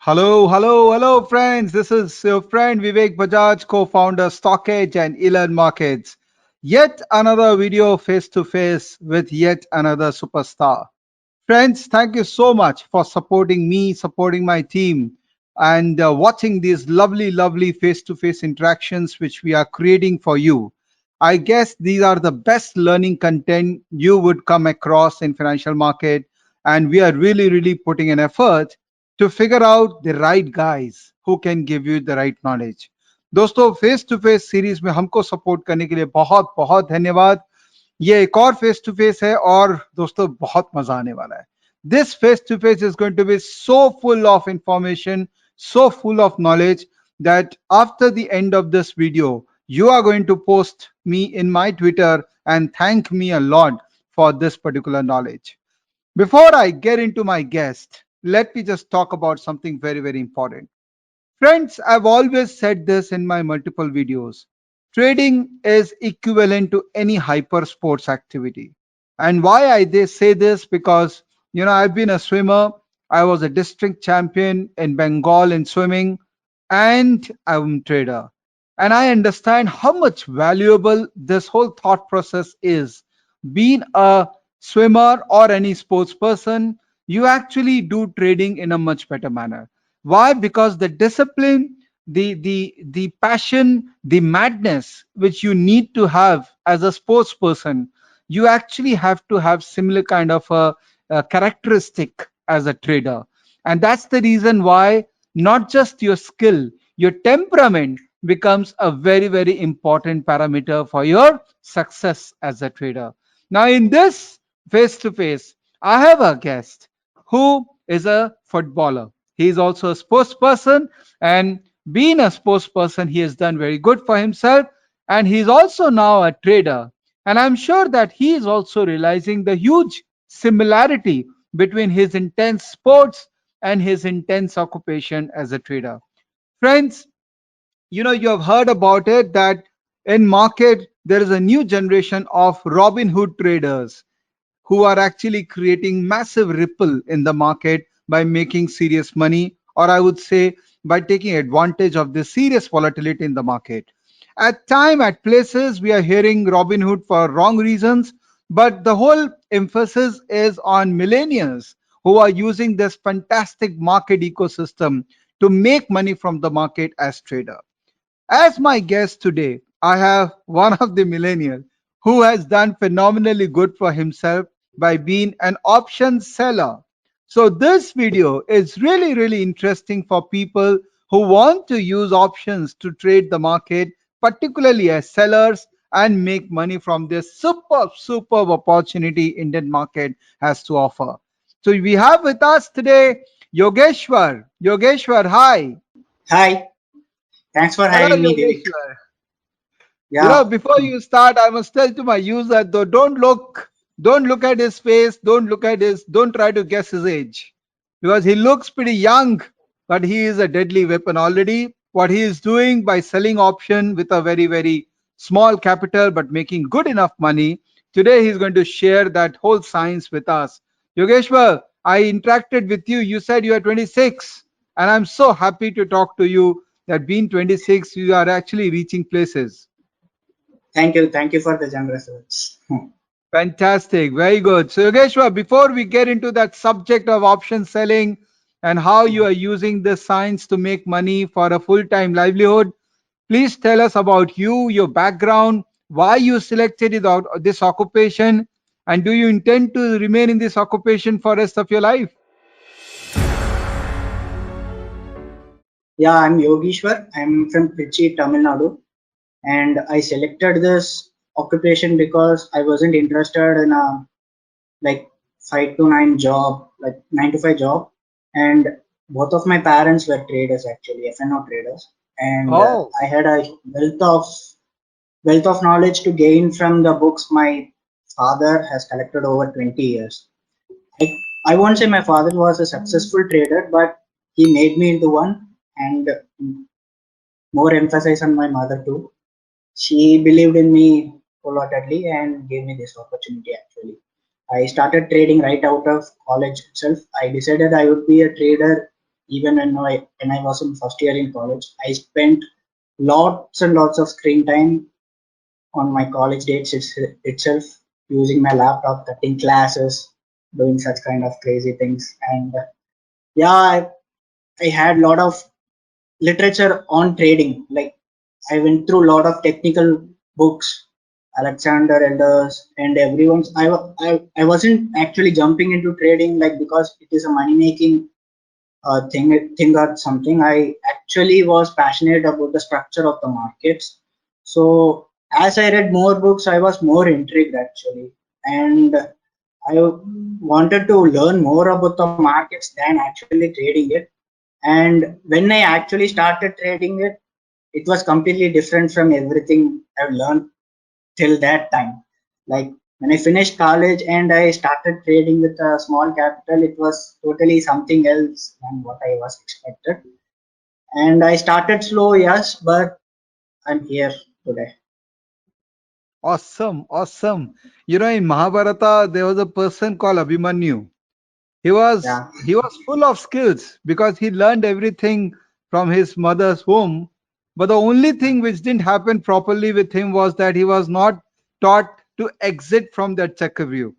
Hello, friends. This is your friend Vivek Bajaj, co-founder Stockage and Elon Markets. Yet another video face to face with yet another superstar. Friends, thank you so much for supporting me, supporting my team, and watching these lovely face to face interactions which we are creating for you. I guess these are the best learning content you would come across in financial market, and we are really putting an effort to figure out the right guys who can give you the right knowledge. दोस्तों face to face series में हमको support करने के लिए बहुत बहुत धन्यवाद. ये एक और फेस टू फेस है और दोस्तों बहुत मजा आने वाला है. This face to face is going to be so full of information, so full of knowledge that after the end of this video, you are going to post me in my Twitter and thank me a lot for this particular knowledge. Before I get into my guest, let me just talk about something very important. Friends, I've always said this in my multiple videos. Trading is equivalent to any hyper sports activity. And why they say this? Because, I've been a swimmer. I was a district champion in Bengal in swimming, and I'm a trader. And I understand how much valuable this whole thought process is. Being a swimmer or any sports person, you actually do trading in a much better manner. Why? Because the discipline, the passion, the madness which you need to have as a sports person, you actually have to have similar kind of a characteristic as a trader. And that's the reason why not just your skill, your temperament becomes a very important parameter for your success as a trader. Now, in this face to face, I have a guest who is a footballer. He is also a sports person, and being a sports person, he has done very good for himself. And he is also now a trader. And I'm sure that he is also realizing the huge similarity between his intense sports and his intense occupation as a trader. Friends, you have heard about it that in market there is a new generation of Robin Hood traders who are actually creating massive ripple in the market by making serious money, or I would say by taking advantage of the serious volatility in the market. At places, we are hearing Robinhood for wrong reasons, but the whole emphasis is on millennials who are using this fantastic market ecosystem to make money from the market as trader. As my guest today, I have one of the millennials who has done phenomenally good for himself by being an option seller. So this video is really interesting for people who want to use options to trade the market, particularly as sellers, and make money from this superb opportunity Indian market has to offer. So we have with us today Yogeshwar. Yogeshwar, hi. Hi, thanks for Hello, having me, Vivek. Yogeshwar. Yeah, Before you start, I must tell to my user though, don't look at his face, don't try to guess his age, because he looks pretty young, but he is a deadly weapon already. What he is doing by selling option with a very small capital, but making good enough money. Today, he's going to share that whole science with us. Yogeshwar, I interacted with you. You said you are 26, and I'm so happy to talk to you that being 26, you are actually reaching places. thank you for the generous words. Fantastic. Very good. So, Yogeshwar, before we get into that subject of option selling and how you are using this science to make money for a full time livelihood, please tell us about you, your background, why you selected this occupation, and do you intend to remain in this occupation for rest of your life? Yeah, I'm Yogeshwar. I'm from Trichy, Tamil Nadu, and I selected this occupation because I wasn't interested in a like 5 to 9 job, like 9 to 5 job, and both of my parents were traders actually, FNO traders, and Oh, I had a wealth of knowledge to gain from the books my father has collected over 20 years. I won't say my father was a successful trader, but he made me into one, and more emphasis on my mother too. She believed in me wholeheartedly and gave me this opportunity actually. I started trading right out of college itself. I decided I would be a trader even when I was in first year in college, I spent lots and lots of screen time on my college dates itself, using my laptop, cutting classes, doing such kind of crazy things. And yeah, I had a lot of literature on trading. Like I went through a lot of technical books, Alexander Elders and everyone's. I wasn't actually jumping into trading like because it is a money making thing or something. I actually was passionate about the structure of the markets. So as I read more books, I was more intrigued actually, and I wanted to learn more about the markets than actually trading it. And when I actually started trading it, it was completely different from everything I've learned till that time. Like when I finished college and I started trading with a small capital, it was totally something else than what I was expected. And I started slow, yes, but I'm here today. Awesome, awesome. You know, in Mahabharata, there was a person called Abhimanyu. Yeah, He was full of skills because he learned everything from his mother's womb. But the only thing which didn't happen properly with him was that he was not taught to exit from that Chakravyuh,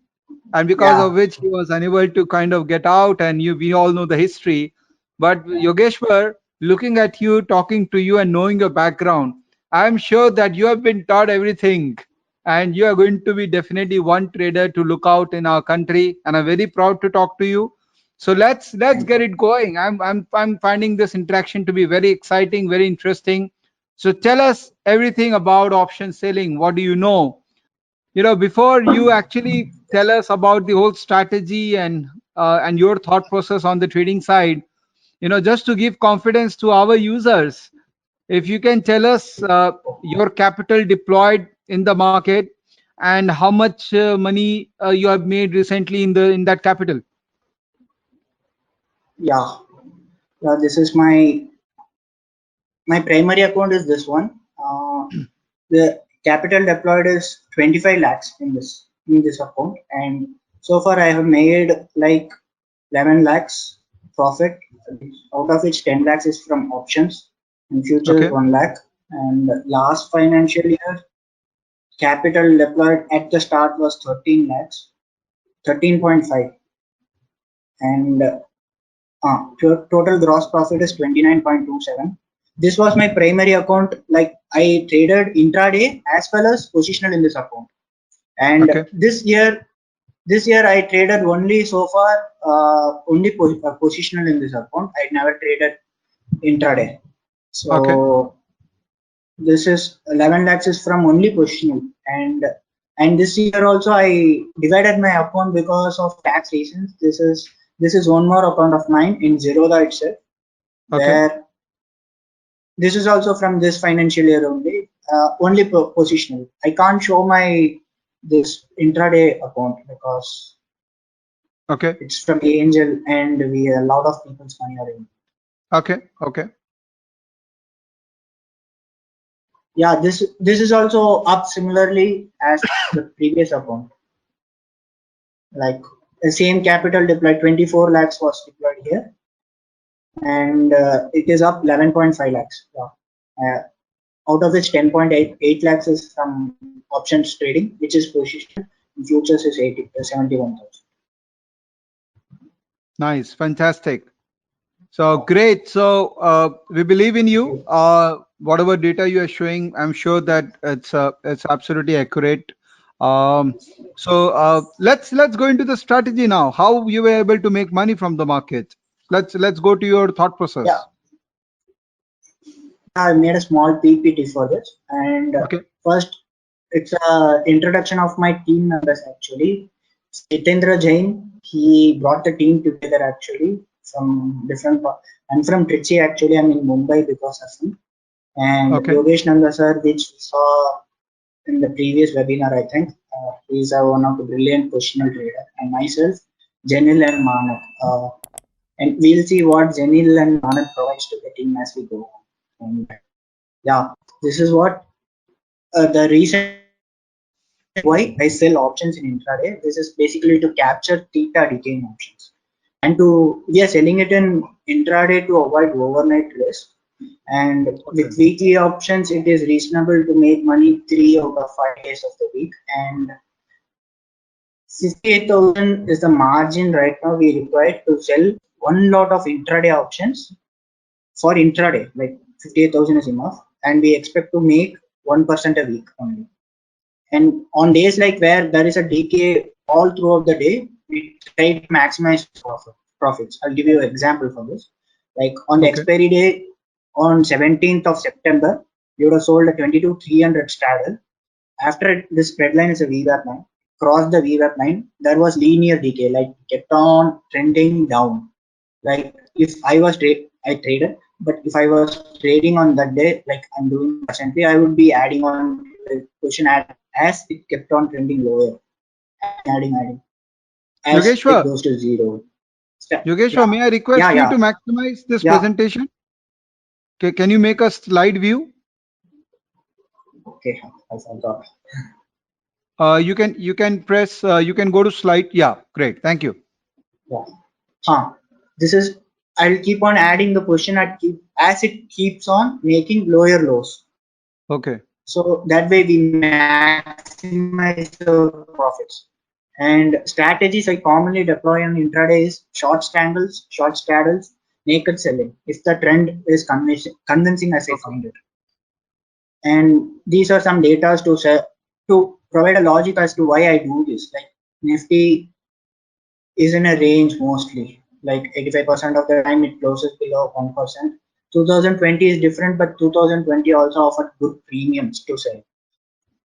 and because yeah, of which he was unable to kind of get out. And we all know the history. But Yogeshwar, looking at you, talking to you, and knowing your background, I'm sure that you have been taught everything, and you are going to be definitely one trader to look out in our country. And I'm very proud to talk to you. So let's thank get you. it going. I'm finding this interaction to be very exciting, very interesting. So tell us everything about option selling. What do you know? Before you actually tell us about the whole strategy and your thought process on the trading side, just to give confidence to our users, if you can tell us your capital deployed in the market and how much money you have made recently in that capital. Yeah, this is my primary account is this one. The capital deployed is 25 lakhs in this account, and so far I have made like 11 lakhs profit, out of which 10 lakhs is from options, and future is Okay. 1 lakh. And last financial year, capital deployed at the start was 13 lakhs, 13.5, and total gross profit is 29.27. This was my primary account. Like I traded intraday as well as positional in this account. And Okay. this year I traded only so far only positional in this account. I never traded intraday. Okay. So this is 11 lakhs is from only positional. And this year also I divided my account because of tax reasons. This is one more account of mine in Zerodha itself, Okay. where this is also from this financial year only, only positional. I can't show my this intraday account because Okay. it's from the Angel, and we a lot of people's money are in. Okay. Okay. Yeah, this is also up similarly as the previous account. Like the same capital deployed, 24 lakhs was deployed here, and it is up 11.5 lakhs. Yeah. Out of which 10.8 lakhs is from options trading, which is position. Futures is 71,000. Nice. Fantastic. So great. So we believe in Thank you. you. Whatever data you are showing, I'm sure that it's absolutely accurate. So let's go into the strategy now. How you were able to make money from the market? Let's go to your thought Yeah, process. I made a small PPT for this, and Okay. first it's a introduction of my team members actually. Jitendra Jain, he brought the team together actually from different. I'm from Trichy actually. I'm in Mumbai because of him. And Okay. Yogesh Nanda sir, which we saw in the previous webinar, I think he's one of the brilliant positional trader, and myself, Janil and Manak. And we'll see what Janil and Manak provides to the team as we go on. And yeah, this is what the reason why I sell options in intraday. This is basically to capture theta decaying options. and we are selling it in intraday to avoid overnight risk. And Okay. with weekly options, it is reasonable to make money 3 out of 5 days of the week. And 58,000 is the margin right now we require to sell one lot of intraday options for intraday. Like 58,000 is enough, and we expect to make 1% a week only. And on days like where there is a decay all throughout the day, we try to maximize profits. I'll give you an example for this. Like on the Okay. expiry day on 17th of September, you would have sold a 22,300 straddle. After this spread line is a VWAP line, crossed the VWAP line, there was linear decay, like kept on trending down. Like if I traded, but if I was trading on that day, like I'm doing presently, I would be adding on the position as it kept on trending lower, adding as it Yogeshwar, goes to zero. Yeah, Yogeshwar, may I yeah, request you yeah, to maximize this yeah. presentation? Can you make a slide view? Okay, I forgot. You can press. You can go to slide. Yeah, great. Thank you. Yeah, huh. This is. I'll keep on adding the position at keep as it keeps on making lower lows. Okay. So that way we maximize the profits. And strategies I commonly deploy on intraday is short straddles, naked selling. If the trend is convincing as I Okay. find it. And these are some data to provide a logic as to why I do this. Like Nifty is in a range mostly. Like 85% of the time it closes below 1%. 2020 is different, but 2020 also offered good premiums to sell.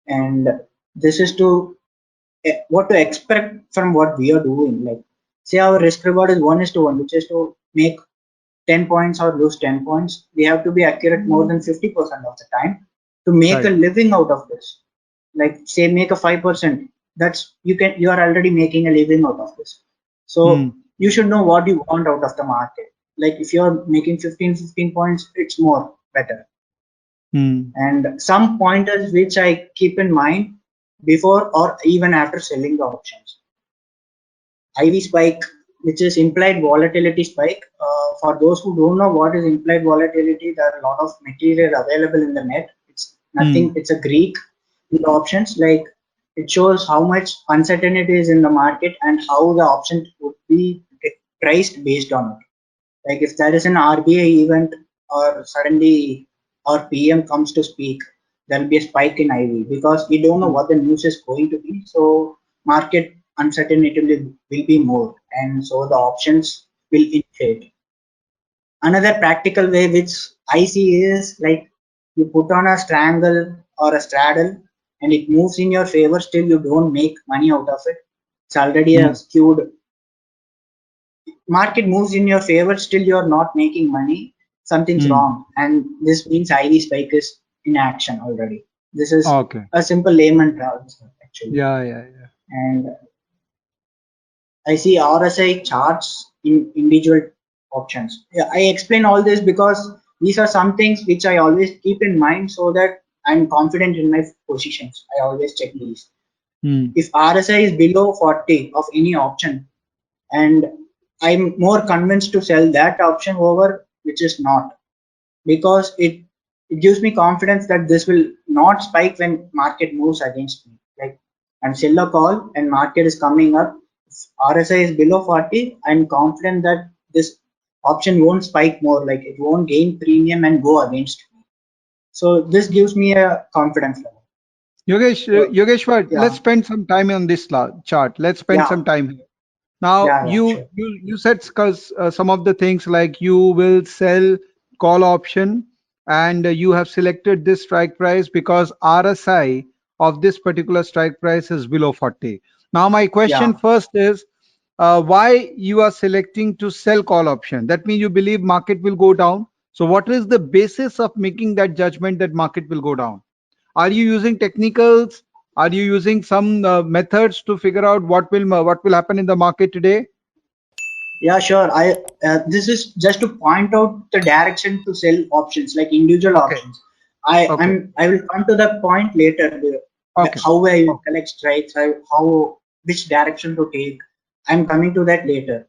And this is to what to expect from what we are doing. Like say our risk reward is 1:1, which is to make 10 points or lose 10 points. We have to be accurate more than 50% of the time to make a Right. living out of this. Like say make a 5%, that's you are already making a living out of this. Hmm. So you should know what you want out of the market. Like if you're making 15 points, it's more better. Hmm. And some pointers which I keep in mind before or even after selling the options. IV spike, which is implied volatility spike. For those who don't know what is implied volatility, there are a lot of material available in the net. It's nothing, Hmm. it's a Greek in the options. Like it shows how much uncertainty is in the market and how the option would be priced based on it. Like if there is an RBI event or suddenly our PM comes to speak, there will be a spike in IV because we don't know Hmm. what the news is going to be. So market uncertainty will be more, and so the options will inflate. Another practical way which I see is like you put on a strangle or a straddle and it moves in your favor, still you don't make money out of it. It's already a Hmm. skewed market moves in your favor, still you're not making money, something's Hmm. wrong. And this means IV spike is in action already. This is Okay. a simple layman terms actually. Yeah. Yeah. Yeah. And I see RSI charts in individual options. Yeah, I explain all this because these are some things which I always keep in mind so that I'm confident in my positions. I always check these. Hmm. If RSI is below 40 of any option, and I'm more convinced to sell that option over which is not, because it gives me confidence that this will not spike when market moves against me. Like I'm sell a call and market is coming up, RSI is below 40, I'm confident that this option won't spike more, like it won't gain premium and go against me. So this gives me a confidence level. So Yogeshwar, let's yeah, spend some time on this chart. Let's spend yeah, some time here. Now, yeah, yeah, sure. you said because some of the things like you will sell call option, and you have selected this strike price because RSI of this particular strike price is below 40. Now, my question Yeah. first is, why you are selecting to sell call option? That means you believe market will go down. So, what is the basis of making that judgment that market will go down? Are you using technicals? Are you using some methods to figure out what will happen in the market today? Yeah, sure. This is just to point out the direction to sell options, like individual Okay. options. Okay. I will come to that point later. Okay. How I Okay. collect strikes, how which direction to take. I'm coming to that later.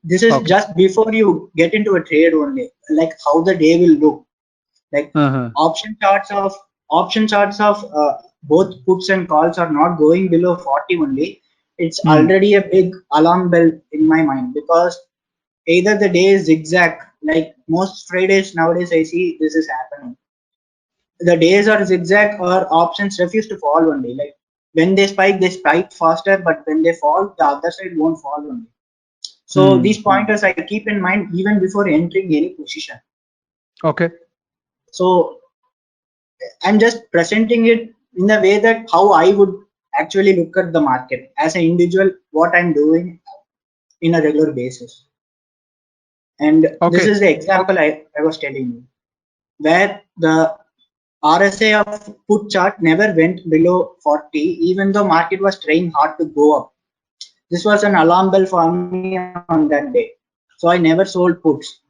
This is Okay. just before you get into a trade only, like how the day will look. Like Uh-huh. option charts of both puts and calls are not going below 40 only. It's Hmm. already a big alarm bell in my mind, because either the day is zigzag, like most Fridays nowadays I see this is happening. The days are zigzag, or options refuse to fall only. Like when they spike faster, but when they fall, the other side won't fall only. So Hmm. these pointers I keep in mind even before entering any position. Okay. So I'm just presenting it in a way that how I would actually look at the market as an individual, what I'm doing in a regular basis. And this Okay. is the example I was telling you, where the RSI of put chart never went below 40, even though market was trying hard to go up. This was an alarm bell for me on that day. So I never sold puts,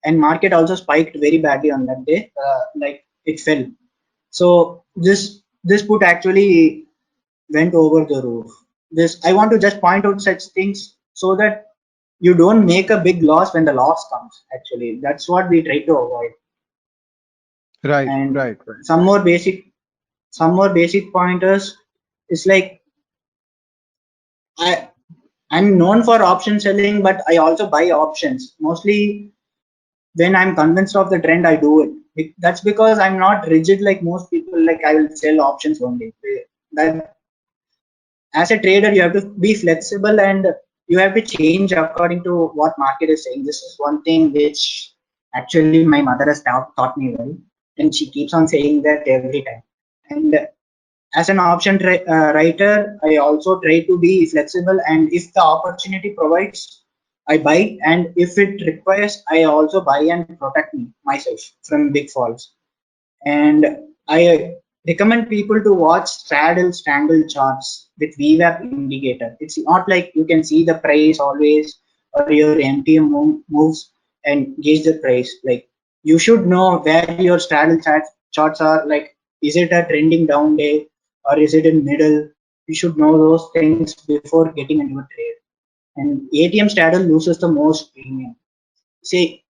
and market also spiked very badly on that day. Like it fell. So this put actually went over the roof. This I want to just point out such things so that you don't make a big loss when the loss comes. Actually, that's what we try to avoid. Right. And Right. Right. some more basic some more basic pointers is like I I'm known for option selling, but I also buy options. Mostly when I'm convinced of the trend, I do it. That's because I'm not rigid like most people. Like I will sell options only. That as a trader, you have to be flexible, and you have to change according to what market is saying. This is one thing which actually my mother has taught me well, and she keeps on saying that every time. And as an option writer, I also try to be flexible, and if the opportunity provides, I buy, and if it requires, I also buy and protect myself from big falls. And I recommend people to watch straddle strangle charts with VWAP indicator. It's not like you can see the price always, or your MTM moves and gauge the price. Like you should know where your charts are. Like, is it a trending down day, or is it in middle? You should know those things before getting into a trade. And ATM straddle loses the most premium. Say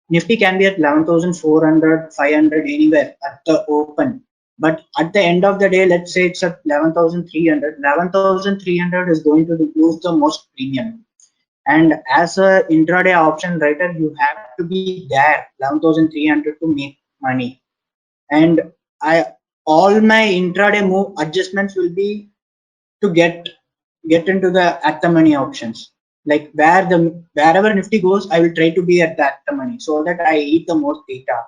Nifty can be at 11,400, 500, anywhere at the open. But at the end of the day, let's say it's at 11,300. 11,300 is going to lose the most premium. And as a intraday option writer, you have to be there 11,300 to make money. And I all my intraday move adjustments will be to get into the at the money options. Like wherever Nifty goes, I will try to be at the at the money so that I eat the most data.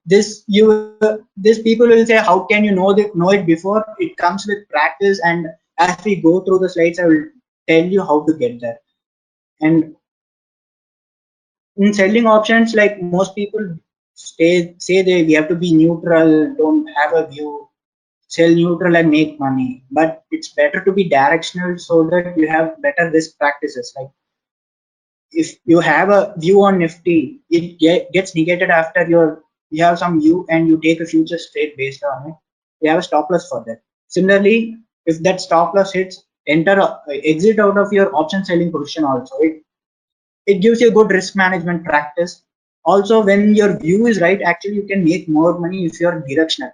This people will say, how can you know it before? It comes with practice, and as we go through the slides, I will tell you how to get there. And in selling options, like most people say they we have to be neutral, don't have a view, sell neutral and make money. But it's better to be directional so that you have better risk practices. Like if you have a view on Nifty, it gets negated after you have some view and you take a future trade based on it. You have a stop loss for that. Similarly, if that stop loss hits, exit out of your option selling position also. It gives you a good risk management practice. Also, when your view is right, actually you can make more money if you're directional.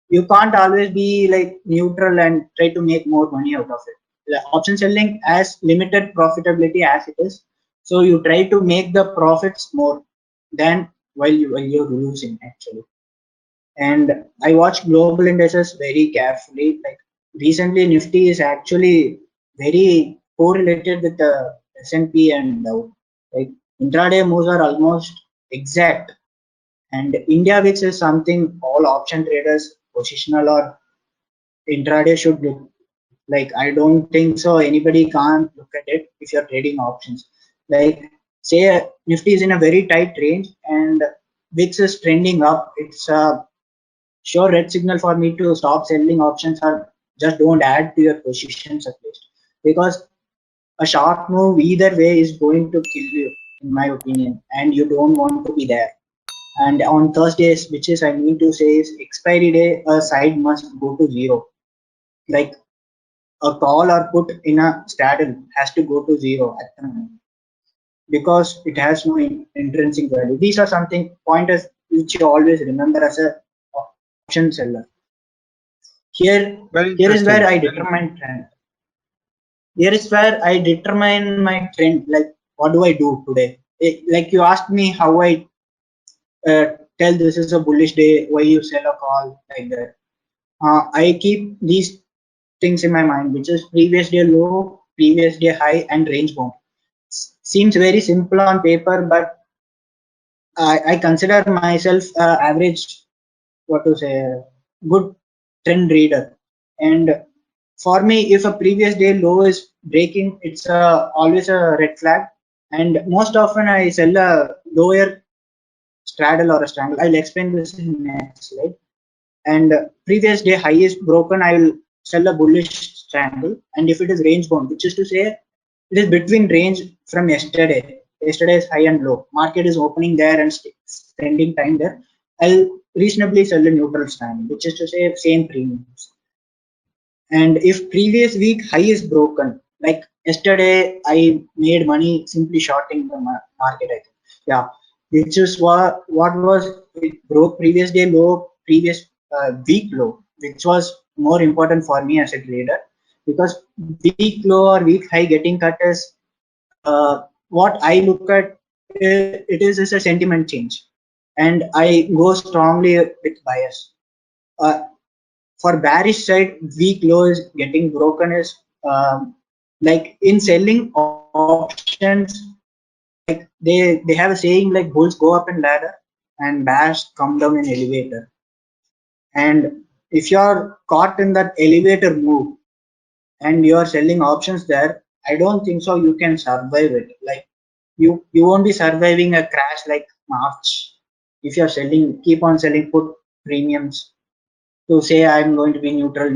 You can't always be like neutral and try to make more money out of it. The option selling has limited profitability as it is, so you try to make the profits more than while you're losing actually. And I watch global indices very carefully. Like recently, Nifty is actually very correlated with the S&P and Dow. Like intraday moves are almost exact, and India VIX is something all option traders, positional or intraday, should look. Like I don't think so. Anybody can't look at it if you're trading options. Like say Nifty is in a very tight range and VIX is trending up. It's a sure red signal for me to stop selling options, or just don't add to your positions at least, because a sharp move either way is going to kill you, in my opinion, and you don't want to be there. And on Thursdays, which is I mean to say is expiry day, a side must go to zero. Like a call or put in a straddle has to go to zero at the moment. because it has no intrinsic value. These are something pointers which you always remember as a option seller. Here, Very here is where interesting. I Very determine trend. Here is where I determine my trend. Like, what do I do today? Like you asked me how I tell this is a bullish day, why you sell a call like that. I keep these things in my mind, which is previous day low, previous day high, and range bound. Seems very simple on paper, but I consider myself average, what to say, good trend reader. And for me, if a previous day low is breaking, it's always a red flag. And most often I sell a lower straddle or a strangle. I'll explain this in next slide. And previous day high is broken, I will sell a bullish triangle. And if it is range bound, which is to say it is between range from yesterday's high and low, market is opening there and spending time there, I'll reasonably sell a neutral triangle, which is to say same premiums. And if previous week high is broken, like yesterday I made money simply shorting the market, I think. Yeah, which is what was it broke previous day low, previous week low, which was more important for me as a trader, because week low or week high getting cut is what I look at. It is a sentiment change, and I go strongly with bias. uh, for bearish side, weak low is getting broken is like in selling options, like they have a saying like bulls go up in ladder and bears come down in elevator. And if you're caught in that elevator move and you're selling options there, I don't think so you can survive it. Like you won't be surviving a crash like March if you're selling, keep on selling put premiums to say I'm going to be neutral.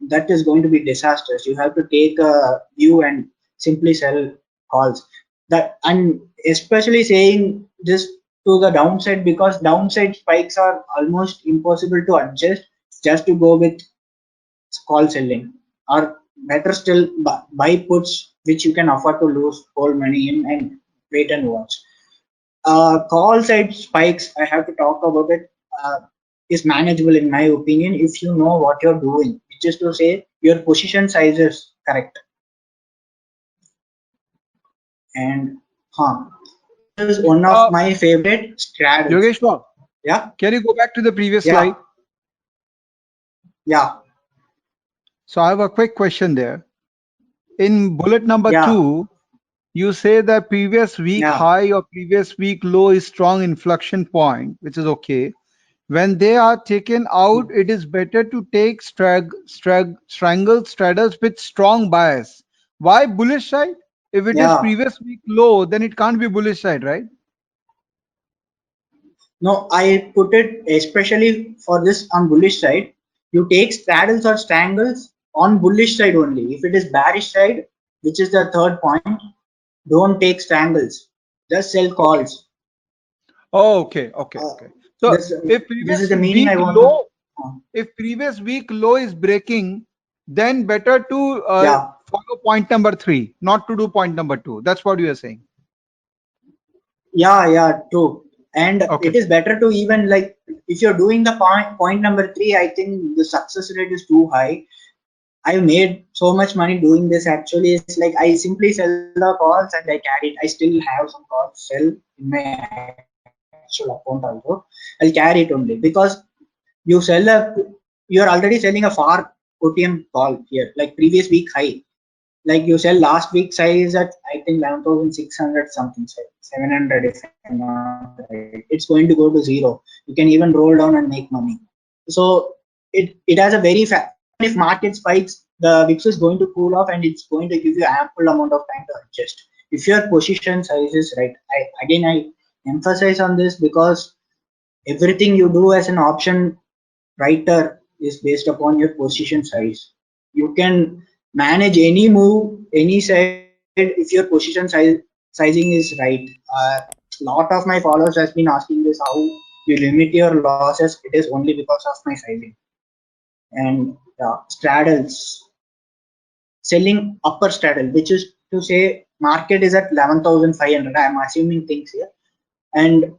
That is going to be disastrous. You have to take a view and simply sell calls. That, and especially saying this to the downside, because downside spikes are almost impossible to adjust just to go with call selling, or better still buy puts which you can afford to lose whole money in and wait and watch. Call side spikes, I have to talk about it, is manageable in my opinion if you know what you're doing, which is to say your position size is correct. And this is one of Uh, my favorite strategies. Yogeshwar, Yeah, can you go back to the previous yeah, slide? yeah, So I have a quick question there. In bullet number yeah, 2, you say that previous week yeah, high or previous week low is strong inflection point, which is okay. When they are taken out, it is better to take strangle straddles with strong bias. Why bullish side? If it is yeah. previous week low, then it can't be bullish side, right? No, I put it especially for this on bullish side. You take straddles or strangles on bullish side only. If it is bearish side, which is the third point, don't take strangles. Just sell Okay. calls. Oh, okay. So This if this is previous the meaning I week want to. low, if previous week low is breaking, then better to Yeah, follow point number 3, not to do point number 2. That's what you are saying. yeah, true. And Okay. it is better to even like if you're doing the point number three, I think the success rate is too high. I made so much money doing this. Actually, it's like I simply sell the calls and I carry it. I still have some calls sell in my actual account also. I'll carry it only because you sell a, you're already selling a far OTM call here, like previous week high. Like you sell last week size at I think 11,600 something, 700 if I'm not right. It's going to go to zero. You can even roll down and make money. So it has a very even if market spikes, the VIX is going to cool off and it's going to give you ample amount of time to adjust if your position size is right. I emphasize on this because everything you do as an option writer is based upon your position size. You can manage any move, any side if your position sizing is right. Lot of my followers has been asking this: how you limit your losses? It is only because of my sizing. And straddles, selling upper straddle, which is to say market is at 11,500. I'm assuming things here. And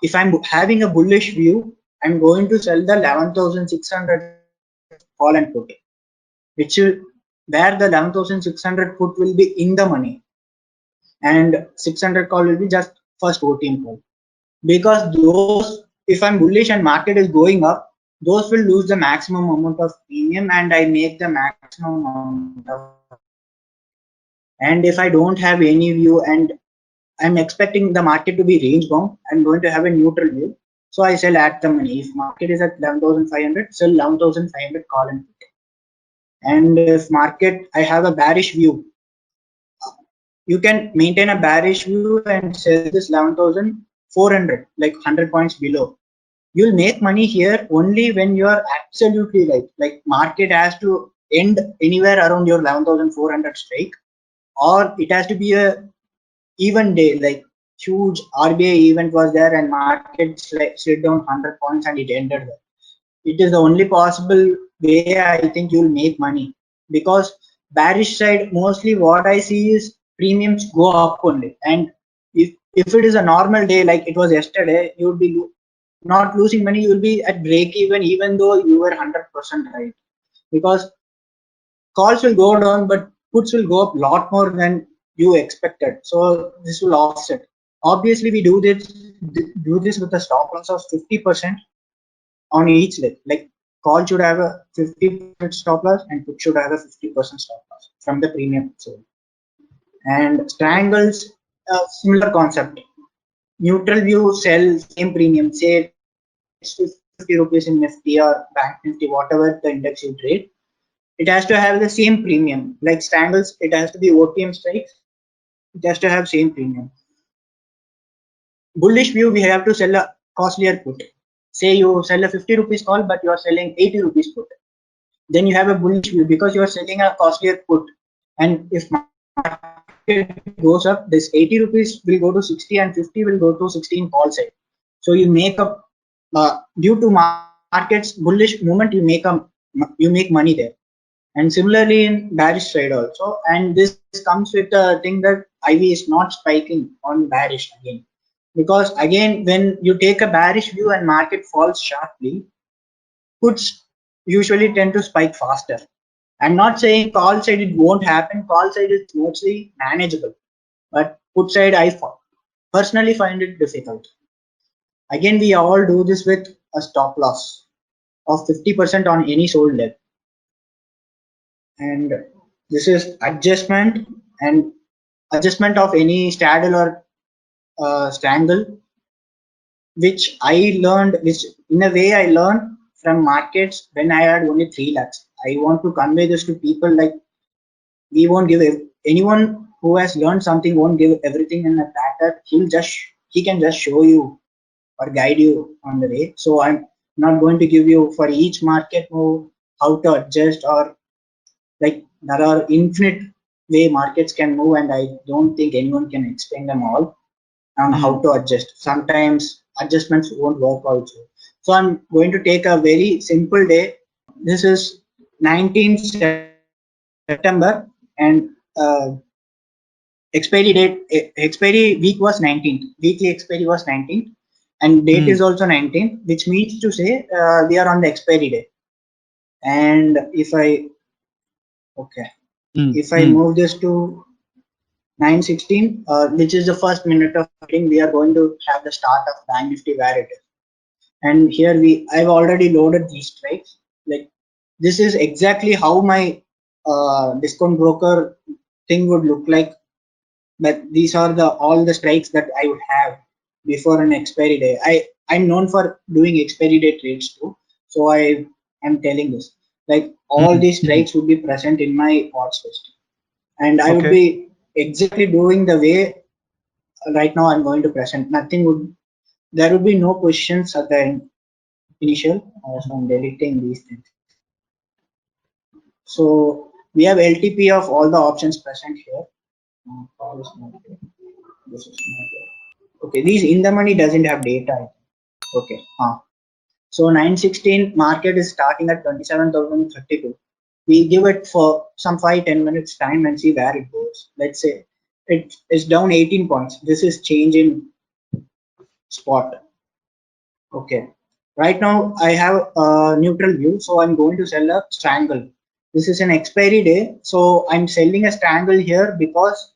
if I'm having a bullish view, I'm going to sell the 11,600 call and put, which will, where the 11,600 put will be in the money, and 600 call will be just first OTM call. Because those, if I'm bullish and market is going up, those will lose the maximum amount of premium, and I make the maximum amount of profit. And if I don't have any view and I'm expecting the market to be range bound, I'm going to have a neutral view. So I sell at the money. If market is at 11,500, sell 11,500 call and put. And if market, I have a bearish view, you can maintain a bearish view and sell this 11,400, like 100 points below. You'll make money here only when you are absolutely right. Like market has to end anywhere around your 11,400 strike, or it has to be a even day, like huge RBI event was there and market slid down 100 points and it ended there. It is the only possible way I think you'll make money, because bearish side mostly what I see is premiums go up only. And if it is a normal day like it was yesterday, you would be not losing money, you will be at break even though you were 100% right, because calls will go down but puts will go up a lot more than you expected, so this will offset. Obviously we do this with a stop loss of 50% on each leg. Like call should have a 50% stop loss and put should have a 50% stop loss from the premium zone. And strangles, similar concept. Neutral view, sell same premium, say it's 50 rupees in Nifty or Bank Nifty, whatever the index you trade, it has to have the same premium. Like strangles, it has to be OTM strikes, it has to have same premium. Bullish view, we have to sell a costlier put. Say you sell a 50 rupees call but you are selling 80 rupees put, then you have a bullish view because you are selling a costlier put. And if market goes up, this 80 rupees will go to 60 and 50 will go to 16 call side. So you make up, due to market's bullish movement, you make money there. And similarly in bearish side also. And this comes with the thing that IV is not spiking on bearish again. Because again, when you take a bearish view and market falls sharply, puts usually tend to spike faster. I'm not saying call side it won't happen. Call side is mostly manageable, but put side I personally find it difficult. Again, we all do this with a stop loss of 50% on any sold leg, and this is adjustment and adjustment of any straddle or strangle, which I learned, which in a way I learned from markets when I had only 3 lakhs. I want to convey this to people, like we won't give anyone who has learned something won't give everything in a platter. He can just show you or guide you on the way. So I'm not going to give you for each market move how to adjust, or like there are infinite way markets can move, and I don't think anyone can explain them all on how to adjust. Sometimes adjustments won't work also. So I'm going to take a very simple day. This is 19th September, and expiry date, expiry week was 19th. Weekly expiry was 19th, and date is also 19th, which means to say we are on the expiry day. And if I move this to 9:16, which is the first minute of trading, we are going to have the start of Bank Nifty where it is. And here I've already loaded these strikes. Like this is exactly how my discount broker thing would look like. But these are all the strikes that I would have before an expiry day. I'm known for doing expiry day trades too, so I am telling this. Like all these strikes would be present in my watch list, and I would be exactly doing the way right now I'm going to present. There would be no questions at the initial. So I'm deleting these things. So we have LTP of all the options present here. This is not okay. These in the money doesn't have data. Okay. So 9:16 market is starting at 27,032. We give it for some 5-10 minutes time and see where it goes. Let's say it is down 18 points. This is change in spot. Okay. Right now I have a neutral view, so I'm going to sell a strangle. This is an expiry day, so I'm selling a strangle here because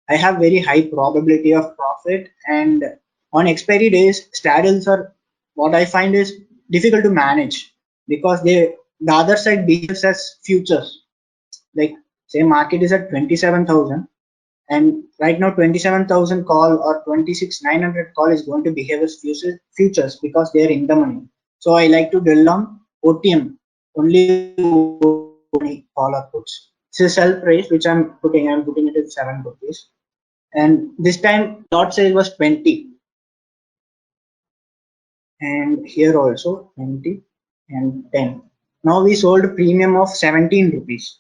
I have very high probability of profit. And on expiry days, straddles are what I find is difficult to manage because the other side behaves as futures. Like say market is at 27,000 and right now 27,000 call or 26,900 call is going to behave as futures because they are in the money. So I like to drill on OTM, only call or puts. This is sell price which I'm putting it at 7 rupees. And this time lot size was 20. And here also 20 and 10. Now we sold premium of 17 rupees.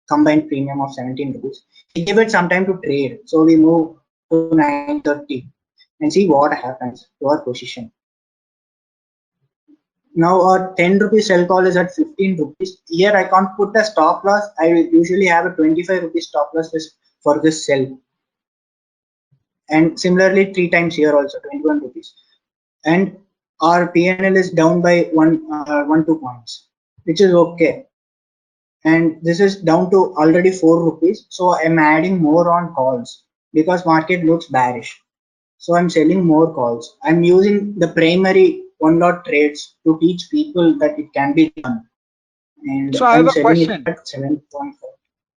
Combined premium of 17 rupees. We give it some time to trade. So we move to 9:30 and see what happens to our position. Now our 10 rupees sell call is at 15 rupees. Here I can't put a stop loss. I usually have a 25 rupees stop loss for this sell. And similarly 3 times here also 21 rupees. And our PNL is down by 2 points, which is okay. And this is down to already 4 rupees, so I'm adding more on calls because market looks bearish, so I'm selling more calls. I'm using the primary one lot trades to teach people that it can be done, and So I have I'm a selling it question. at 7.5.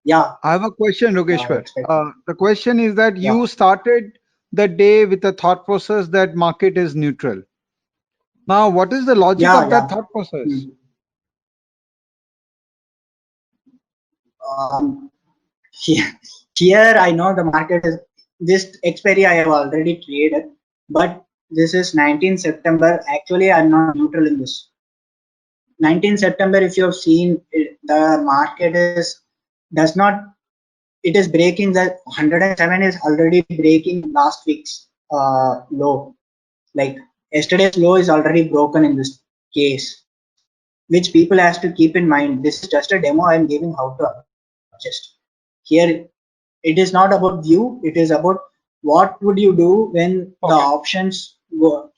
Yeah, I have a question, Yogeshwar. expect. The question is that Yeah, you started the day with a thought process that market is neutral. Now, what is the logic yeah, of that yeah. thought process? Hmm. Um, here, here I know the market is this expiry I have already traded, but this is 19 September. Actually, I'm not neutral in this. 19 September, if you have seen it, the market is does not it is breaking the 107 is already breaking last week's low. Like yesterday's low is already broken in this case, which people has to keep in mind. This is just a demo I'm giving how to adjust. Here it is not about view, it is about what would you do when the Okay. options go,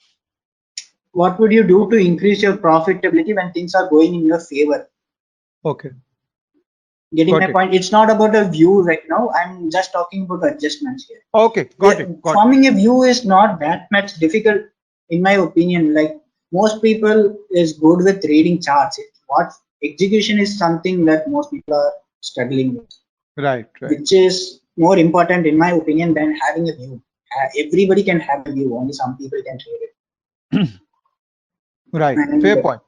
what would you do to increase your profitability when things are going in your favor. Okay. Getting my Got it. point? It's not about a view right now. I'm just talking about adjustments here. Okay. Got it. Got it. Forming a view is not that much difficult, in my opinion. Like most people is good with reading charts. What execution is something that most people are struggling with, Right. Right. which is more important, in my opinion, than having a view. Everybody can have a view. Only some people can trade it. Right. And Fair point.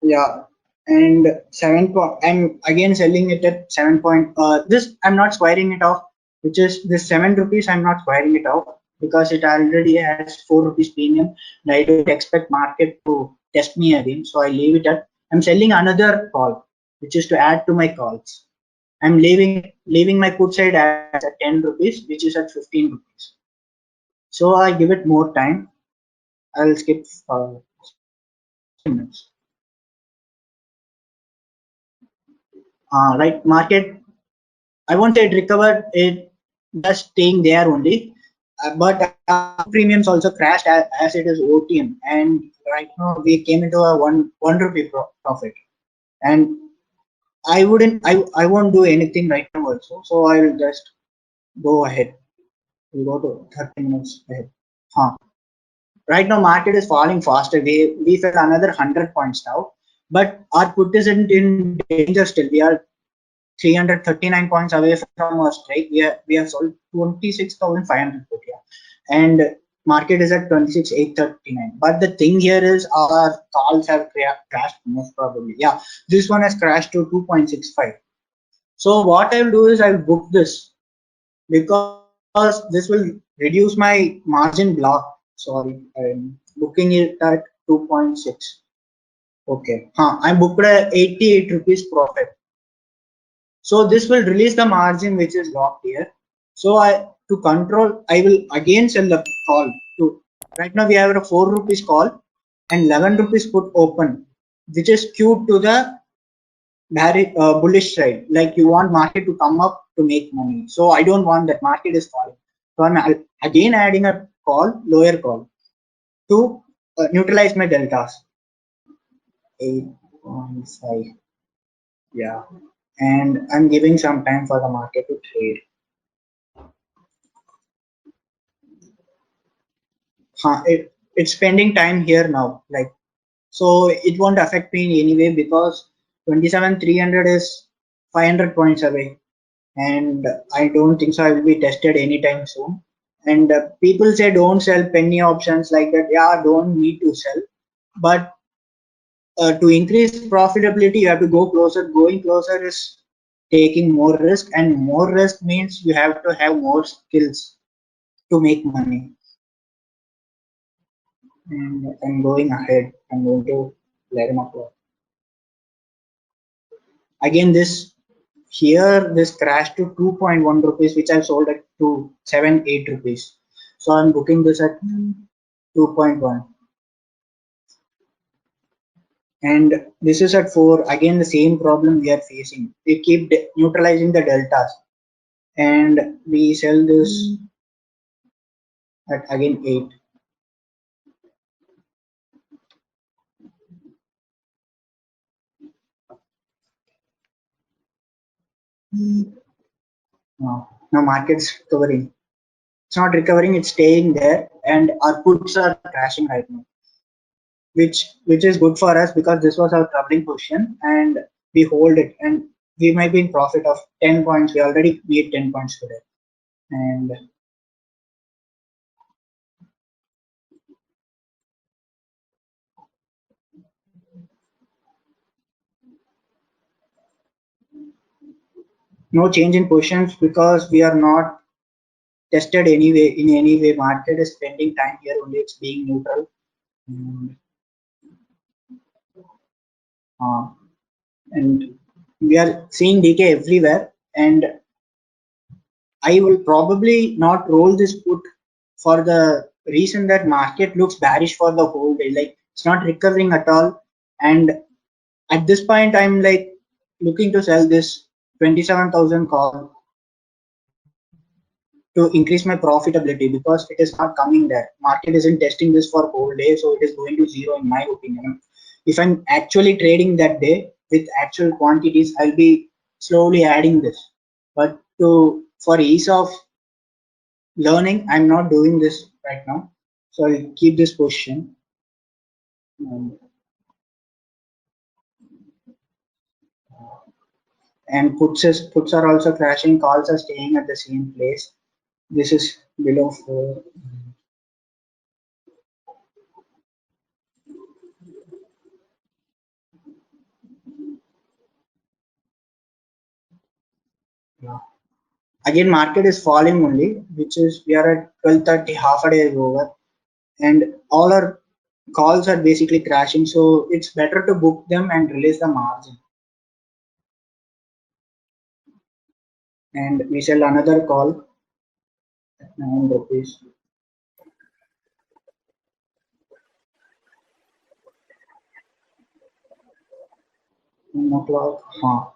yeah, and 7 point. I'm again selling it at 7 point. This I'm not squaring it off, which is this 7 rupees. I'm not squaring it off because it already has 4 rupees premium, and I don't expect market to test me again. So I leave it at. I'm selling another call, which is to add to my calls. I'm leaving my put side at 10 rupees, which is at 15 rupees. So I give it more time. I'll skip 15 minutes. Right, market I won't say it recovered, it just staying there only. But premiums also crashed as it is OTM, and right now we came into a one rupee profit. And I won't do anything right now also, so I will just go ahead. We'll go to 30 minutes ahead. Huh. Right now market is falling faster. We fell another 100 points now, but our put isn't in danger still. We are 339 points away from our strike. We have sold 26,500 put here, and market is at 26,839. But the thing here is our calls have crashed most probably. Yeah, this one has crashed to 2.65. So what I'll do is I'll book this because this will reduce my margin block. Sorry, I'm booking it at 2.6. Okay, I'm booked at 88 rupees profit. So this will release the margin which is locked here. So to control, I will again sell the call to. Right now we have a 4 rupees call and 11 rupees put open, which is skewed to the bullish side. Like you want market to come up to make money. So I don't want that. Market is falling. So I'm again adding a call, lower call, to neutralize my deltas. 8.5. Yeah. And I'm giving some time for the market to trade. It's spending time here now. Like, so it won't affect me in any way because 27,300 is 500 points away. And I don't think so I will be tested anytime soon. And people say don't sell penny options like that. Yeah, don't need to sell. But to increase profitability, you have to go closer. Going closer is taking more risk, and more risk means you have to have more skills to make money. And I'm going ahead. I'm going to let him up. Again, this here this crashed to 2.1 rupees, which I've sold at to 7-8 rupees. So I'm booking this at 2.1. And this is at 4. Again, the same problem we are facing. We keep neutralizing the deltas, and we sell this at again 8. Now market's recovering. It's not recovering, it's staying there, and our puts are crashing right now, which is good for us because this was our troubling position, and we hold it, and we might be in profit of 10 points. We already made 10 points today, and no change in positions because we are not tested anyway in any way. Market is spending time here only, it's being neutral. And, uh, and we are seeing decay everywhere, and I will probably not roll this put for the reason that market looks bearish for the whole day. Like it's not recovering at all. And at this point, I'm like looking to sell this 27,000 call to increase my profitability because it is not coming there. Market isn't testing this for whole day, so it is going to zero in my opinion. If I'm actually trading that day with actual quantities, I'll be slowly adding this. But to for ease of learning, I'm not doing this right now, so I'll keep this position. Um, and puts are also crashing, calls are staying at the same place. This is below 4. Yeah. Again, market is falling only, which is we are at 12:30, half a day is over, and all our calls are basically crashing. So it's better to book them and release the margin. And we sell another call at 9 rupees. O'clock. Huh.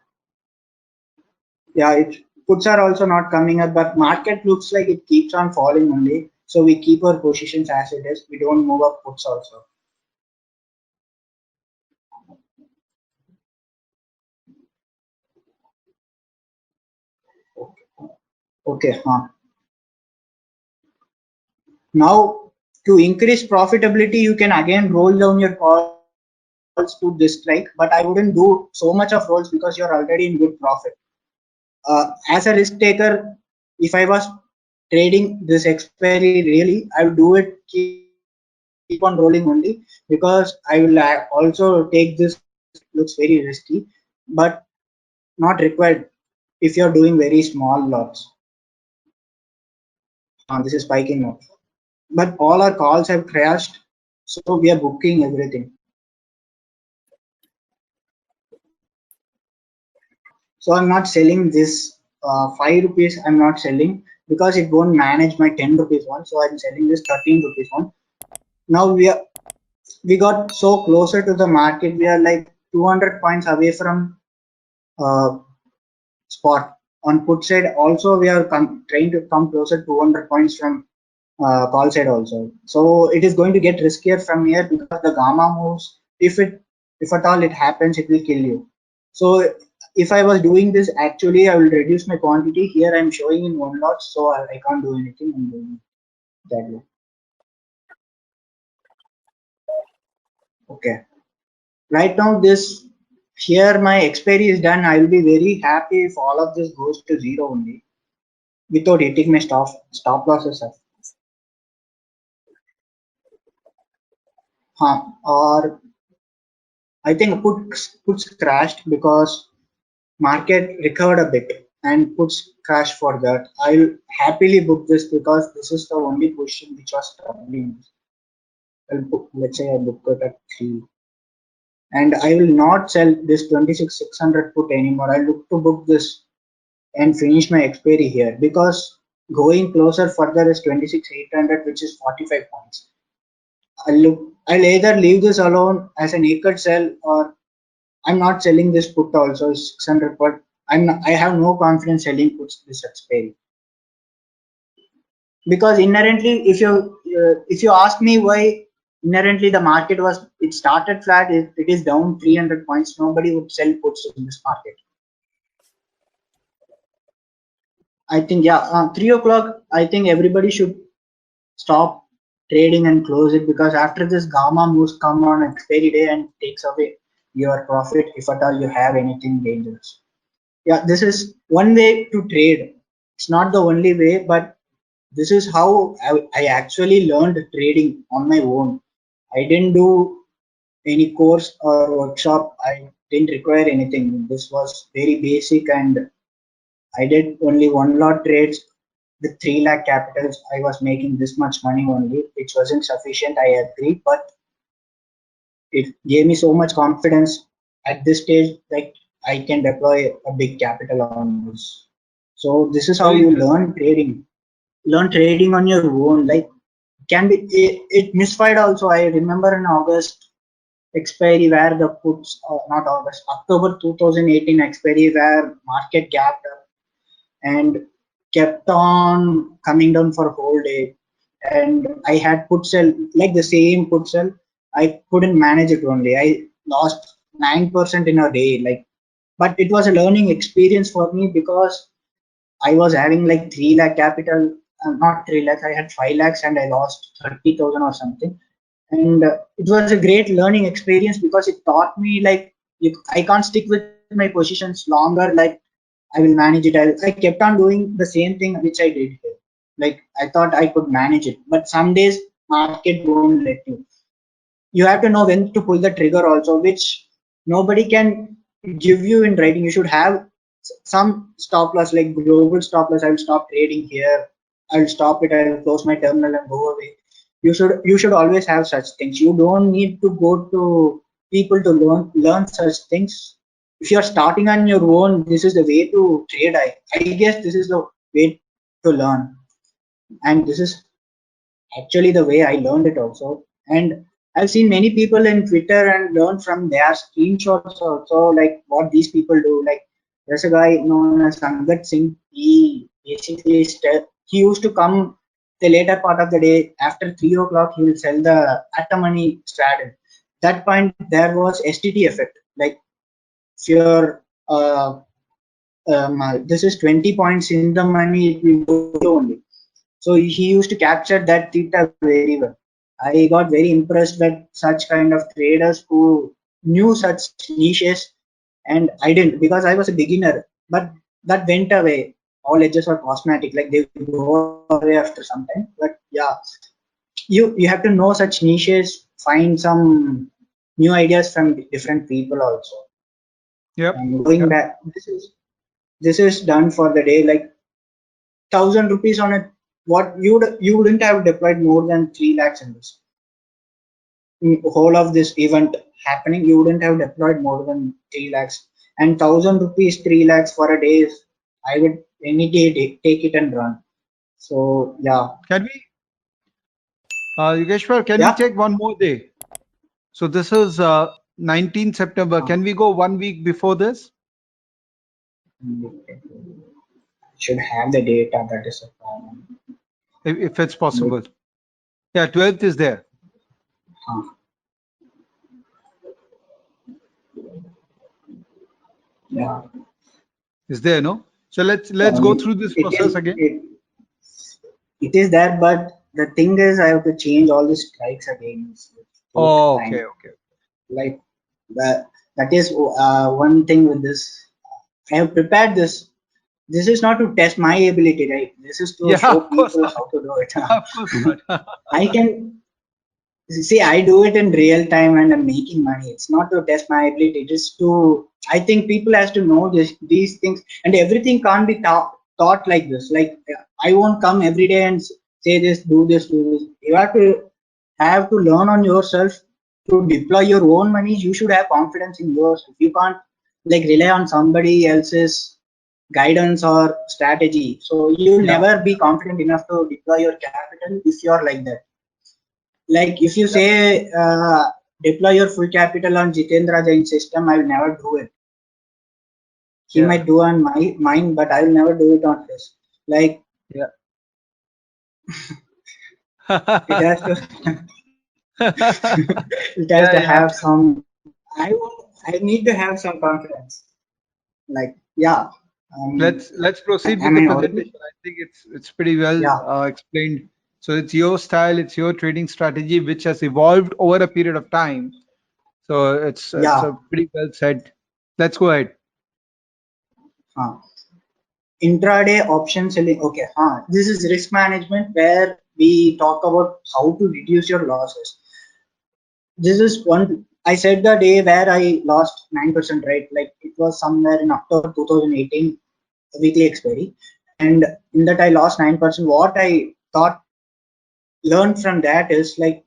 Yeah, it puts are also not coming up, but market looks like it keeps on falling only. So we keep our positions as it is. We don't move up puts also. Okay, huh. Now to increase profitability, you can again roll down your calls to this strike, but I wouldn't do so much of rolls because you're already in good profit. As a risk taker, if I was trading this expiry really, I would do it keep on rolling only because I will also take this. Looks very risky, but not required if you're doing very small lots. This is spiking now, but all our calls have crashed, so we are booking everything. So I'm not selling this 5 rupees. I'm not selling because it won't manage my 10 rupees one. So I'm selling this 13 rupees one. Now we got so closer to the market. We are like 200 points away from uh, spot. on put side also we are trying to come closer to 200 points from call side also. So it is going to get riskier from here because the gamma moves. If at all it happens, it will kill you. So if I was doing this actually, I will reduce my quantity. Here I'm showing in one lot, so I can't do anything. I'm doing it that way. Okay. Right now this here my expiry is done. I will be very happy if all of this goes to zero only without hitting my stop losses. Or I think puts crashed because market recovered a bit and puts crash for that. I'll happily book this because this is the only position which was troubling. I'll book, let's say I book it at 3, and I will not sell this 26,600 put anymore. I'll look to book this and finish my expiry here because going closer further is 26,800, which is 45 points. I'll either leave this alone as a naked sell, or I'm not selling this put also 600, but I have no confidence selling puts this expiry because inherently, if you ask me why inherently the market was it started flat, it is down 300 points. Nobody would sell puts in this market. I think yeah, 3 o'clock. I think everybody should stop trading and close it because after this gamma moves come on expiry day and takes away your profit if at all you have anything dangerous. Yeah, this is one way to trade. It's not the only way, but this is how I actually learned trading on my own. I didn't do any course or workshop. I didn't require anything. This was very basic, and I did only one lot trades with 3 lakh capitals. I was making this much money only, which wasn't sufficient. I agree, but it gave me so much confidence at this stage that I can deploy a big capital on this. So this is how Very you interesting. learn trading on your own. Like can be it misfired also. I remember in August expiry where the puts not August, October 2018 expiry where market gapped up and kept on coming down for a whole day. And I had put sell like the same put sell. I couldn't manage it only. I lost 9% in a day. Like, but it was a learning experience for me because I was having like 3 lakh capital, not 3 lakhs. I had 5 lakhs and I lost 30,000 or something. And it was a great learning experience because it taught me like I can't stick with my positions longer. Like I will manage it. I kept on doing the same thing which I did here. Like I thought I could manage it, but some days market won't let you. You have to know when to pull the trigger also, which nobody can give you in writing. You should have some stop loss, like global stop loss. I will stop trading here. I will stop it. I will close my terminal and go away. You should always have such things. You don't need to go to people to learn such things. If you are starting on your own, this is the way to trade. I guess this is the way to learn, and this is actually the way I learned it also. And I've seen many people in Twitter and learned from their screenshots also, like what these people do. Like there's a guy known as Sangat Singh. He basically he used to come the later part of the day after 3 o'clock. He will sell the at the money straddle. That point there was STT effect. Like if you're this is 20 points in the money, it will go only. So he used to capture that theta very well. I got very impressed with such kind of traders who knew such niches, and I didn't because I was a beginner. But that went away. All edges are cosmetic, like they go away after some time. But yeah, you have to know such niches, find some new ideas from different people also. Yep. And going Yep. back, this is done for the day. Like 1,000 rupees on it, what you wouldn't have deployed more than 3 lakhs in this whole of this event happening. You wouldn't have deployed more than 3 lakhs, and 1,000 rupees 3 lakhs for a day is I would any day take it and run. So yeah, Can we, Yogeshwar, can we yeah. take one more day? So this is 19 September. uh, Can we go 1 week before this? should have the data. That is a problem. if it's But, possible. Yeah, 12th is there. huh, yeah. Is there, no? So let's go through this It is process again. it is there, but the thing is, I have to change all the strikes again. It take Oh, okay, time. okay. Like that is one thing with this. I have prepared this. This is not to test my ability, right? This is to Yeah, show of course people not. how to do it. Of course not. I can see, I do it in real time and I'm making money. It's not to test my ability, just to, I think people has to know these things, and everything can't be taught like this. Like, I won't come every day and say this, do this, do this. You have to learn on yourself to deploy your own money. You should have confidence in yourself. You can't like rely on somebody else's guidance or strategy. So you'll Yeah, never be confident enough to deploy your capital if you're like that. Like if you yeah, say deploy your full capital on Jitendra Jain system, I will never do it. He yeah, might do on my mine, but I will never do it on his. Like yeah. it has to it has to Yeah, yeah. have some. I need to have some confidence. Like yeah, Let's proceed with am the I audible? presentation. I think it's pretty well Yeah, explained. So it's your style, it's your trading strategy, which has evolved over a period of time. So it's yeah. a pretty well said. Let's go ahead. Huh. Intraday option selling. Okay, this is risk management where we talk about how to reduce your losses. This is one. I said the day where I lost 9%, right? Like it was somewhere in October 2018, weekly expiry, and in that I lost 9%. What I thought learned from that is like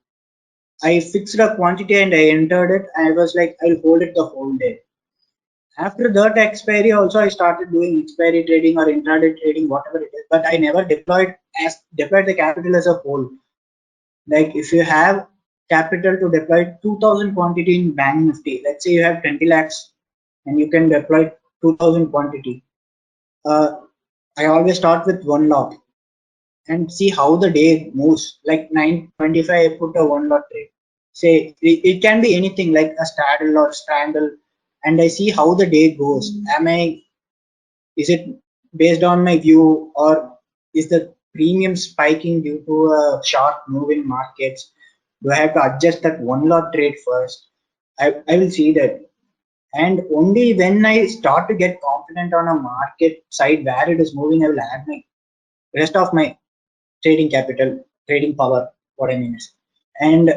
I fixed a quantity and I entered it. I was like I'll hold it the whole day. After that expiry, also I started doing expiry trading or intraday trading, whatever it is. But I never deployed the capital as a whole. Like if you have capital to deploy 2000 quantity in Bank Nifty, let's say you have 20 lakhs and you can deploy 2000 quantity. Uh, I always start with 1 lot and see how the day moves. Like 925, I put a 1 lot trade. Say it can be anything like a straddle or strangle, and I see how the day goes. Is it based on my view, or is the premium spiking due to a sharp move in markets? Do I have to adjust that 1 lot trade first? I will see that. And only when I start to get confident on a market side where it is moving, I will add my rest of my trading capital, trading power, what I mean is. And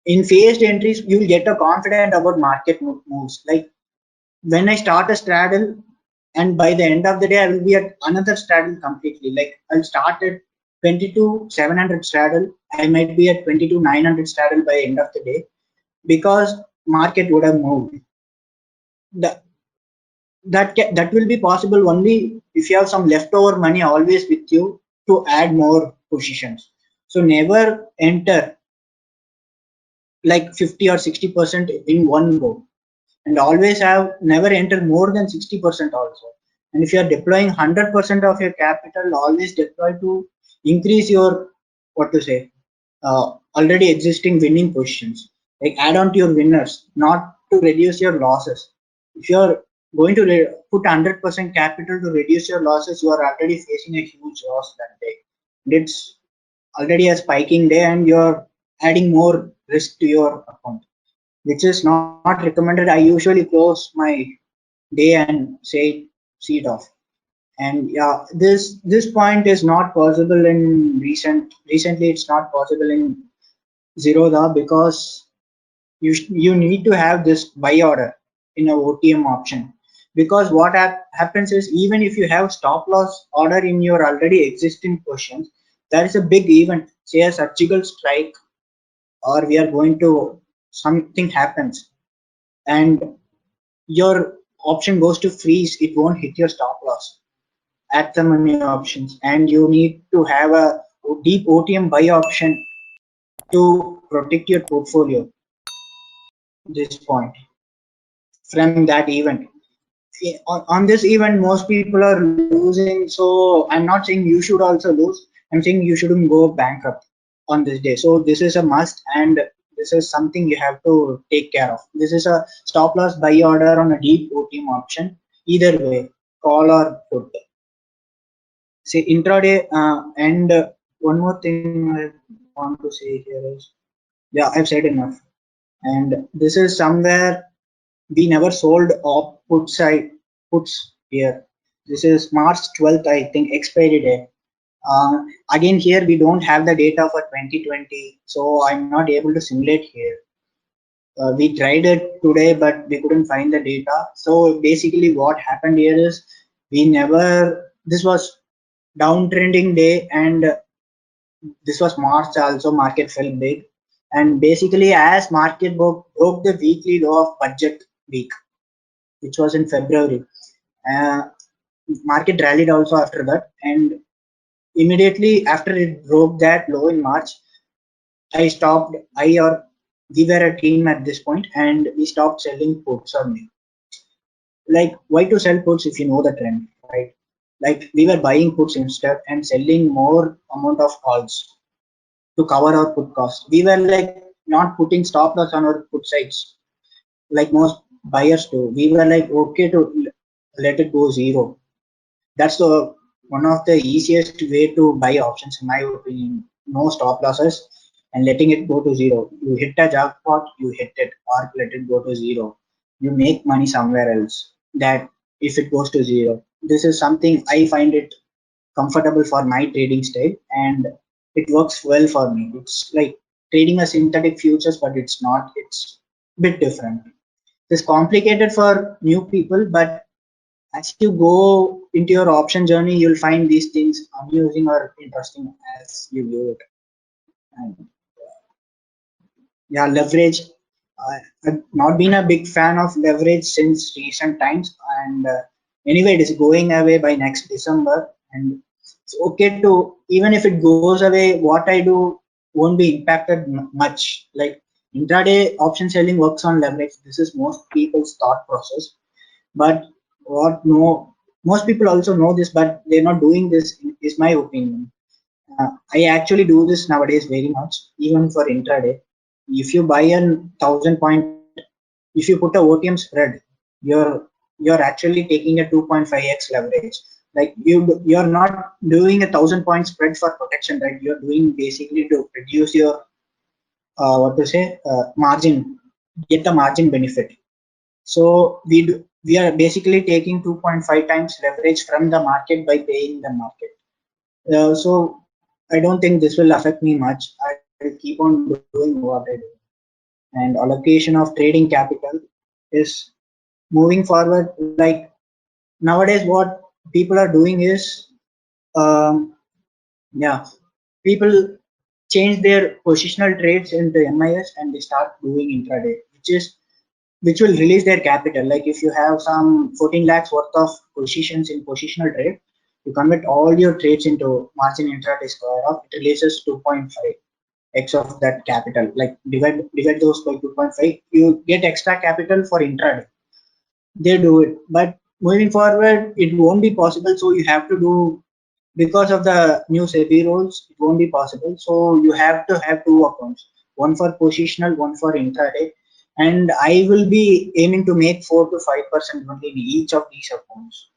in phased entries, you will get a confident about market moves. Like when I start a straddle, and by the end of the day, I will be at another straddle completely. Like I'll start at 22,700 straddle, I might be at 22,900 straddle by the end of the day because market would have moved. The, that will be possible only if you have some leftover money always with you to add more positions. So never enter like 50 or 60% in one go, and always have never enter more than 60% also. And if you are deploying 100% of your capital, always deploy to increase your, what to say, already existing winning positions. Like add on to your winners, not to reduce your losses. If you're going to put 100% capital to reduce your losses, you are already facing a huge loss that day. It's already a spiking day and you're adding more risk to your account, which is not recommended. I usually close my day and see it off. And yeah, this point is not possible in recently. It's not possible in Zerodha because you need to have this buy order in a OTM option. Because what happens is even if you have stop loss order in your already existing positions, there is a big event, say a surgical strike, or we are going to something happens and your option goes to freeze, it won't hit your stop loss at the money options, and you need to have a deep OTM buy option to protect your portfolio. This point from that event. on this event most people are losing, so I'm not saying you should also lose. I'm saying you shouldn't go bankrupt on this day. So this is a must, and this is something you have to take care of. This is a stop loss buy order on a deep OTM option, either way, call or put. Say intraday, and one more thing I want to say here is, yeah, I've said enough. And this is somewhere we never sold op puts here. This is March 12th, I think, expiry day. Uh, Again, here we don't have the data for 2020, so I'm not able to simulate here. We tried it today, but we couldn't find the data. So basically, what happened here is we never. This was downtrending day, and this was March also. Market fell big, and basically, as market broke the weekly low of budget week, which was in February. Uh, Market rallied also after that, and immediately after it broke that low in March, I stopped. Or we were a team at this point, and we stopped selling puts on me. Like, why to sell puts if you know the trend, right? Like, we were buying puts instead and selling more amount of calls to cover our put cost. We were like not putting stop loss on our put sides like most buyers do. We were like okay to let it go zero. That's the one of the easiest way to buy options in my opinion. No stop losses and letting it go to zero. You hit a jackpot, you hit it, or let it go to zero. You make money somewhere else. That if it goes to zero, this is something I find it comfortable for my trading style, and it works well for me. It's like trading a synthetic futures, but it's not. It's a bit different. It's complicated for new people, but as you go into your option journey, you'll find these things amusing or interesting as you view it. And yeah, leverage. I've not been a big fan of leverage since recent times, and anyway, it is going away by next December, and it's okay to, even if it goes away, what I do won't be impacted much. Like intraday option selling works on leverage. This is most people's thought process, but what no, most people also know this, but they're not doing this. Is my opinion. I actually do this nowadays very much, even for intraday. If you buy a 1,000 point, if you put a OTM spread, you're you're actually taking a 2.5x leverage. Like you're not doing a 1,000 point spread for protection, right? You're doing basically to reduce your what to say margin, get the margin benefit. So we are basically taking 2.5 times leverage from the market by paying the market. So I don't think this will affect me much. I'll keep on doing what I do. And allocation of trading capital is moving forward. Like nowadays, what people are doing is, um, yeah, people change their positional trades into MIS and they start doing intraday, which will release their capital. Like if you have some 14 lakhs worth of positions in positional trade, you convert all your trades into margin intraday square off, it releases 2.5 x of that capital. Like divide those by 2.5, you get extra capital for intraday. They do it, but moving forward, it won't be possible. So you have to do, because of the new SEBI rules, it won't be possible. So you have to have two accounts, one for positional, one for intraday. And I will be aiming to make 4 to 5% only in each of these accounts,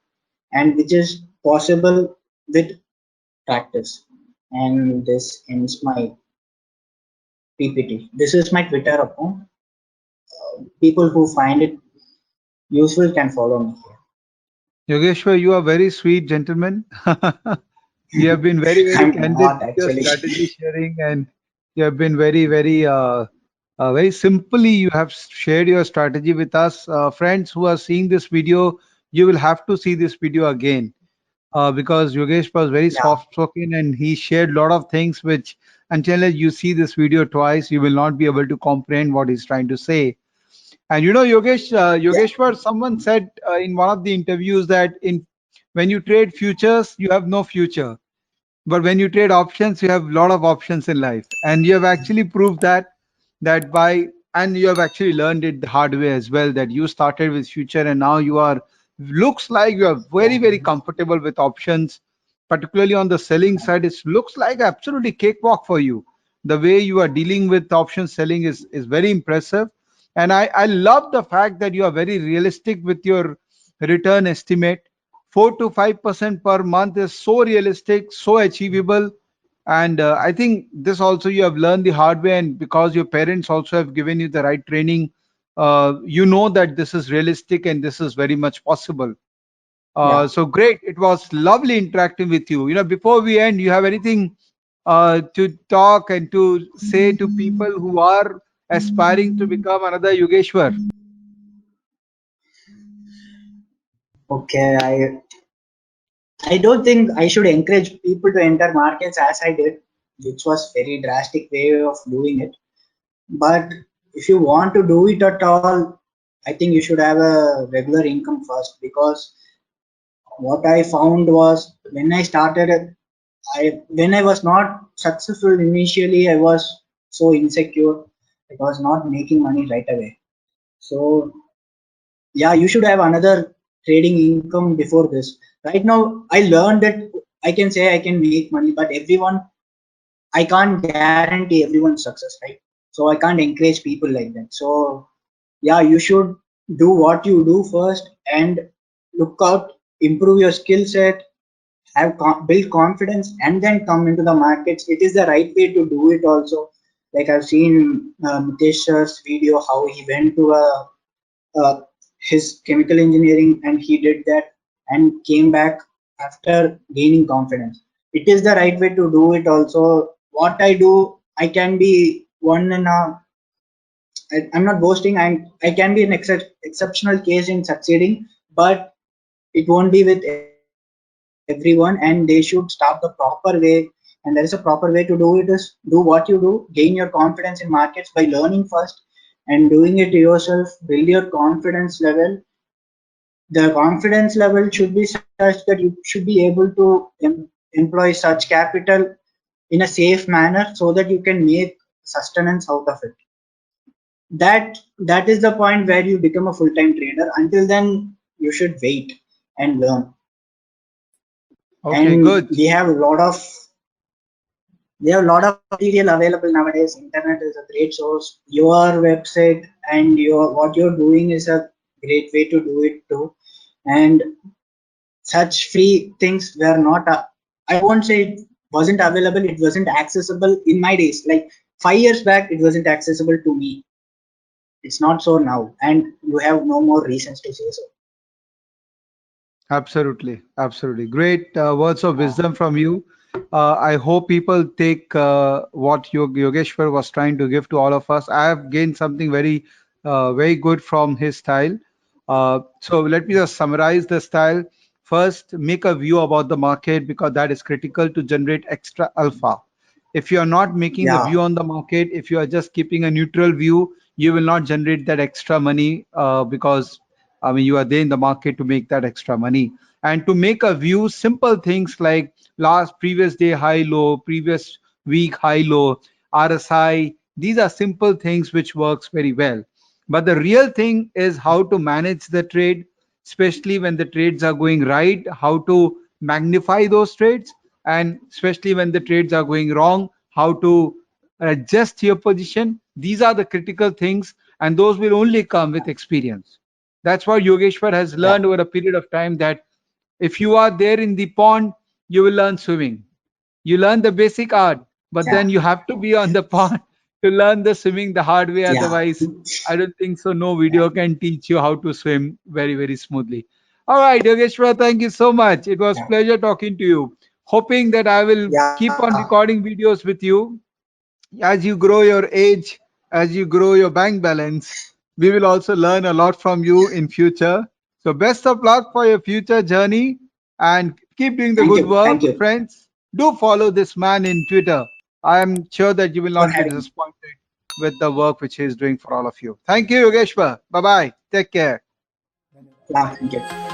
and which is possible with practice. And this ends my PPT. This is my Twitter account. People who find it useful can follow me Yogeshwar, you are very sweet gentleman. You have been very, here. very I'm candid not with your actually. strategy sharing, and you have been very, very simply. You have shared your strategy with us, friends who are seeing this video. You will have to see this video again because Yogesh was very Yeah. soft spoken and he shared a lot of things which, until you see this video twice, you will not be able to comprehend what he's trying to say. And you know, Yeah. Yogeshwar, someone said in one of the interviews that in when you trade futures, you have no future, but when you trade options, you have a lot of options in life, and you have actually proved that by and you have actually learned it the hard way as well. That you started with future, and now you are looks like you are very, very comfortable with options, particularly on the selling side. It looks like absolutely cakewalk for you. The way you are dealing with option selling is very impressive. And I love the fact that you are very realistic with your return estimate. 4 to 5% per month is so realistic, so achievable. And I think this also you have learned the hard way, and because your parents also have given you the right training, you know that this is realistic and this is very much possible. Yeah. So great. It was lovely interacting with you. Before we end, you have anything to talk and to say to people who are aspiring to become another Yogeshwar? Okay, I don't think I should encourage people to enter markets as I did, which was very drastic way of doing it. But if you want to do it at all, I think you should have a regular income first, because what I found was when I started, when I was not successful initially, I was so insecure. I was not making money right away. So yeah, you should have another trading income before this. Right now, I learned that I can say I can make money, but I can't guarantee everyone's success, right? So I can't encourage people like that. So yeah, you should do what you do first and look out, improve your skill set, build confidence, and then come into the markets. It is the right way to do it also. Like I've seen Mitesh's video, how he went to his chemical engineering and he did that and came back after gaining confidence. It is the right way to do it also. What I do, I can be one in a I'm not boasting. I can be an exceptional case in succeeding, but it won't be with everyone, and they should start the proper way. And there is a proper way to do it, is do what you do, gain your confidence in markets by learning first and doing it yourself, build your confidence level. The confidence level should be such that you should be able to employ such capital in a safe manner so that you can make sustenance out of it. That is the point where you become a full-time trader. Until then, you should wait and learn. Okay, And good. we have a lot of material available nowadays. Internet is a great source. Your website and your what you're doing is a great way to do it too. And such free things were not I won't say it wasn't available, it wasn't accessible in my days. Like 5 years back, it wasn't accessible to me. It's not so now, and you have no more reasons to say so. Absolutely, absolutely. Great words of Yeah, wisdom from you. I hope people take what Yogeshwar was trying to give to all of us. I have gained something very, very good from his style. So let me just summarize the style. First, make a view about the market because that is critical to generate extra alpha. If you are not making a yeah, view on the market, if you are just keeping a neutral view, you will not generate that extra money because I mean you are there in the market to make that extra money. And to make a view, simple things like last previous day high low, previous week high low, RSI. These are simple things which works very well. But the real thing is how to manage the trade, especially when the trades are going right, how to magnify those trades, and especially when the trades are going wrong, how to adjust your position. These are the critical things, and those will only come with experience. That's what Yogeshwar has yeah, learned over a period of time, that if you are there in the pond, you will learn swimming. You learn the basic art, but yeah, then you have to be on the pond to learn the swimming the hard way. yeah, Otherwise, I don't think so. No yeah, video can teach you how to swim very, very smoothly. All right, Yogeshwar, thank you so much. It was yeah, pleasure talking to you. Hoping that I will yeah, keep on recording videos with you as you grow your age, as you grow your bank balance. We will also learn a lot from you in future. So best of luck for your future journey and keep doing the good work, thank you friends. Do follow this man in Twitter. I am sure that you will for not be having me. disappointed with the work which he is doing for all of you. Thank you, Yogeshwar. Bye bye. Take care. Yeah, thank you.